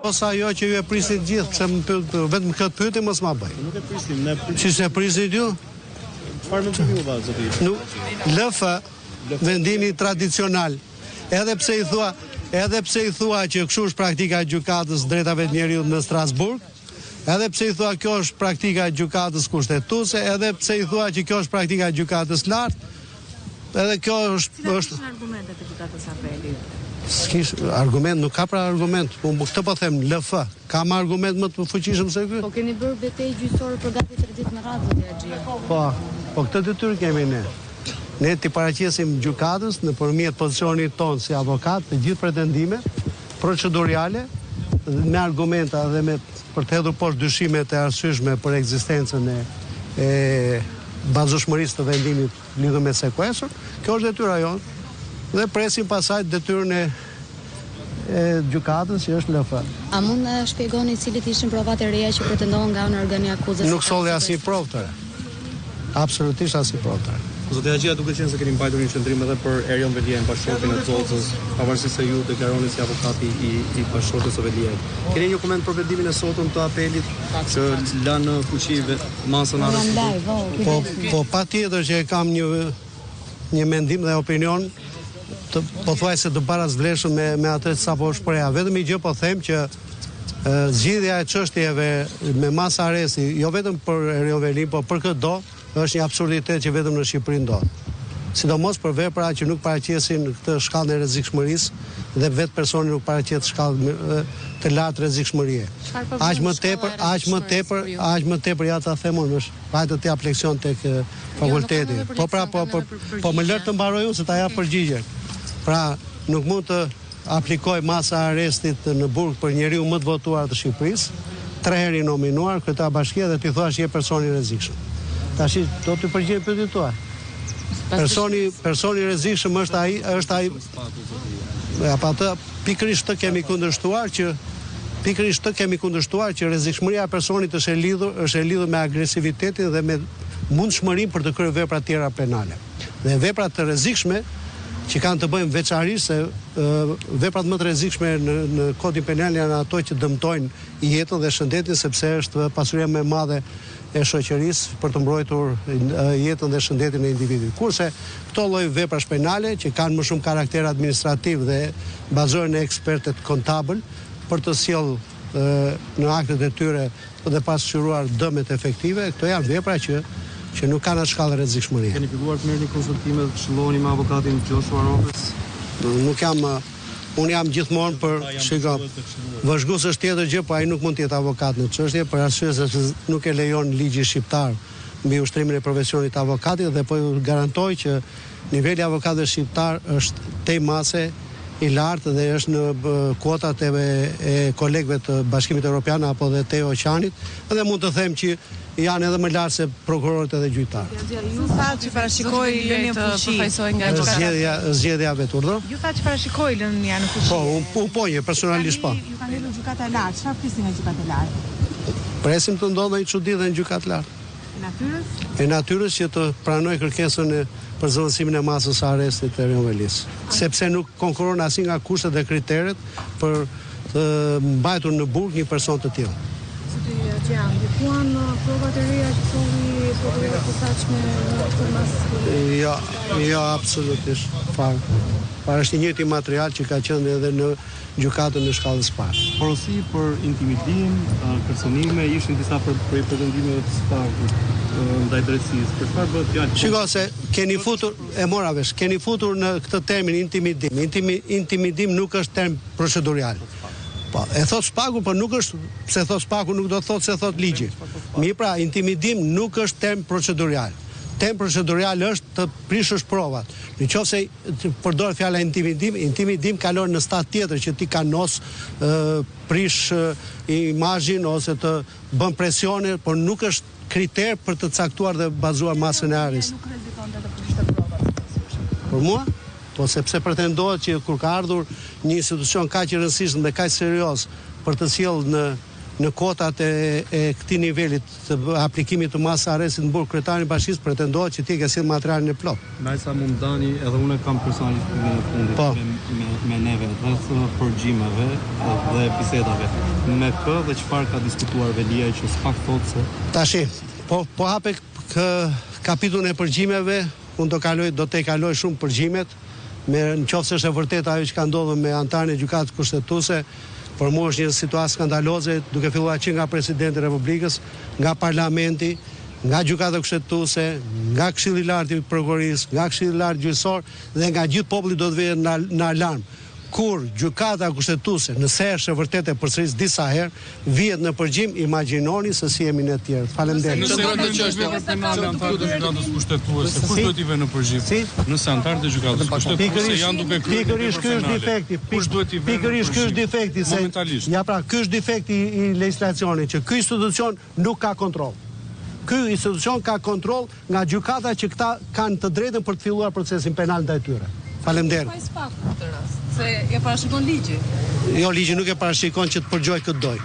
posa ajo që ju e prisni gjithë, pse vetëm këtë pyetje mos ma bëj. Nuk e prisnim, ne prisnim. Si se prisni ju? Çfarë mendoni ju vallë zoti? Nuk LF vendimi tradicional. Edhe pse i thua që kështu është praktika e gjykatës drejtave të njeriut në Strasburg, edhe pse i thua kjo është praktika e gjykatës kushtetuese, edhe pse i thua që kjo është praktika e gjykatës lartë, edhe kjo është argumentet e gjykatës apelit. S'kish argument, nuk ka pra argument. Këtë po them, LF, kam argument më të fuqishëm se ky? Po keni bërë betejë gjyqësore për gati 3 ditë në radhë, zoti Axhia. Po këtë detyrë kemi ne. Ne t'i paraqesim gjykatës nëpërmjet pozicionit tonë si avokat të gjithë pretendimet procedurale me argumenta dhe për të hedhur poshtë dyshimet e arsyeshme për ekzistencën e bazueshmërisë të vendimit lidhur me sekuestrën. Kjo është detyra jonë. Dhe presim pasaj detyrën e gjykatës që është LF. A mund të shpjegoni cilit ishin provat e reja që pretendon nga organi akuzës? Nuk solli asnjë provë tëre. Absolutisht asnjë provë tëre. Zoti Axhia, duke qenë se keni mbajtur një qendrim edhe për Erion Velien, bashkëshortin e Zolcës, pavarësisht se ju deklaroni si avokati i bashkëshortes së Veliait. Keni një koment për vendimin e sotëm të apelit që lanë fuqi masën arrestuar? Po patjetër që kam një mendim dhe opinion të pothuajse të barazvleshëm me atë që sapo shpreha. Vetëm një gjë po them që zgjidhja e çështjeve me masë arresti, jo vetëm për Erion Velin, po për këtë do, është një absurditet që vetëm në Shqipëri ndodh. Sidomos për vepra që nuk paraqesin këtë shkallën e rrezikshmërisë dhe vetë personi nuk paraqet shkallë të lartë rrezikshmërie. Aq më tepër ja ta them unë, vajtë të jap leksion tek fakulteti. Po më lër të mbaroj unë se ta jap përgjigje. Pra, nuk mund të aplikoj masa arrestit në burg për njeriu më të votuar të Shqipërisë, 3 herë i nominuar, kryeta bashkia dhe ti thuash je person i rrezikshëm. Tash do të përgjigj pyetjet tua. Personi i rrezikshëm është ai apo atë pikërisht të kemi kundërshtuar që rrezikshmëria e personit është e lidhur me agresivitetin dhe me mundshmërinë për të kryer vepra të tjera penale. Dhe veprat të rrezikshme që kanë të bëjnë veçanërisht se veprat më të rrezikshme në kodin penal janë ato që dëmtojnë jetën dhe shëndetin, sepse është pasuria më e madhe e shoqërisë për të mbrojtur jetën dhe shëndetin e individit. Kurse këto lloj veprash penale që kanë më shumë karakter administrativ dhe bazohen në ekspertet kontabël për të sjellë në aktet e tyre dhe pasqyruar dëmet efektive, këto janë vepra që nuk kanë atë shkallë rrezikshmërie. Keni filluar të merrni konsultime të këshilloheni me avokatin Joshua Ropes? Unë jam gjithmonë për vëzhgues është tjetër gjë, po ai nuk mund të jetë avokat në çështje për arsye se nuk e lejon ligji shqiptar mbi ushtrimin e profesionit avokatit dhe po ju garantoj që niveli avokatëve shqiptar është tej mase i lartë dhe është në kuotat e kolegëve të Bashkimit Evropian apo dhe të Oqeanit, dhe mund të them që janë edhe më lartë se prokurorët edhe gjyqtarët. Ju tha që parashikoi lënien fuqi nga zgjedhja vetë, Ju tha që parashikoi lënien në fuqi. Po, personalisht po. Ju kanë dhënë gjykata e lartë. Çfarë prisni nga gjykata e lartë? Presim të ndodhë një çudi dhe në gjykatë lartë. E natyrës që të pranoj kërkesën për zëvendësimin e masës së arrestit të Erion Velis, sepse nuk konkurron asnjë nga kushtet dhe kriteret për të mbajtur në burg një person të tillë. Ndikuan provat e reja që solli prokurori posaçme në mas? Jo, absolutisht. Para është i njëjti material që ka qenë edhe në gjykatën në shkallës parë. Porosi për intimidim, kërcënime, ishin disa prej pretendimeve të sparkur ndaj drejtësisë. Për çfarë bëhet fjalë? Shiko se keni futur në këtë termin intimidim. Intimidim nuk është term procedurial. Po, e thot Spaku, po nuk është, pse thot Spaku nuk do të thot se thot ligji. Pra, intimidim nuk është term procedurial. Term procedurial është të prishësh provat. Nëse përdor fjala intimidim kalon në stad tjetër që ti kanos, prish imazhin ose të bën presione, por nuk është kriter për të caktuar dhe bazuar masën e arrestit. Nuk rrezikonte të prishte provat. Për mua? Po sepse pretendohet që kur ka ardhur një institucion kaq i rëndësishëm dhe kaq serioz për të sjellë në kotat e këtij nivelit të aplikimit të masë arrestit në burg, kryetari i bashkisë pretendohet që ti ke sill materialin e plot. Ndajsa mund dani, edhe unë kam personalisht në fundit me neve rreth përgjimeve dhe bisedave. Me kë dhe çfarë ka diskutuar Velia që s'pak thotë se Tashi, po hape kapitullin e përgjimeve, unë do të kaloj shumë përgjimet, nëse është e vërtetë ajo që ka ndodhur me anëtarin e gjykatës kushtetuese. Por mua është një situatë skandaloze, duke filluar që nga presidenti i Republikës, nga parlamenti, nga gjykata kushtetuese, nga Këshilli i Lartë i Prokurorisë, nga Këshilli i Lartë Gjyqësor dhe nga gjithë populli do të vijë në alarm. Kur gjykata kushtetuese, nëse është e vërtetë përsëris disa herë, vihet në përgjim, imagjinoni se si jemi ne të tjerë. Faleminderit. Nëse këtë çështje penale antarët e gjykatës kushtetuese, kush do t'i vë në përgjim? Nëse antarët e gjykatës kushtetuese janë duke kryer pikërisht ky është defekti. Kush duhet t'i vë? Pikërisht ky është defekti momentalisht. Ja pra, ky është defekti i legjislacionit që ky institucion nuk ka kontroll. Ky institucion ka kontroll nga gjykata që këta kanë të drejtën për të filluar procesin penal ndaj tyre. Faleminderit. Se e parashikon ligji. Jo, ligji nuk e parashikon që të përgjoj këtë doj.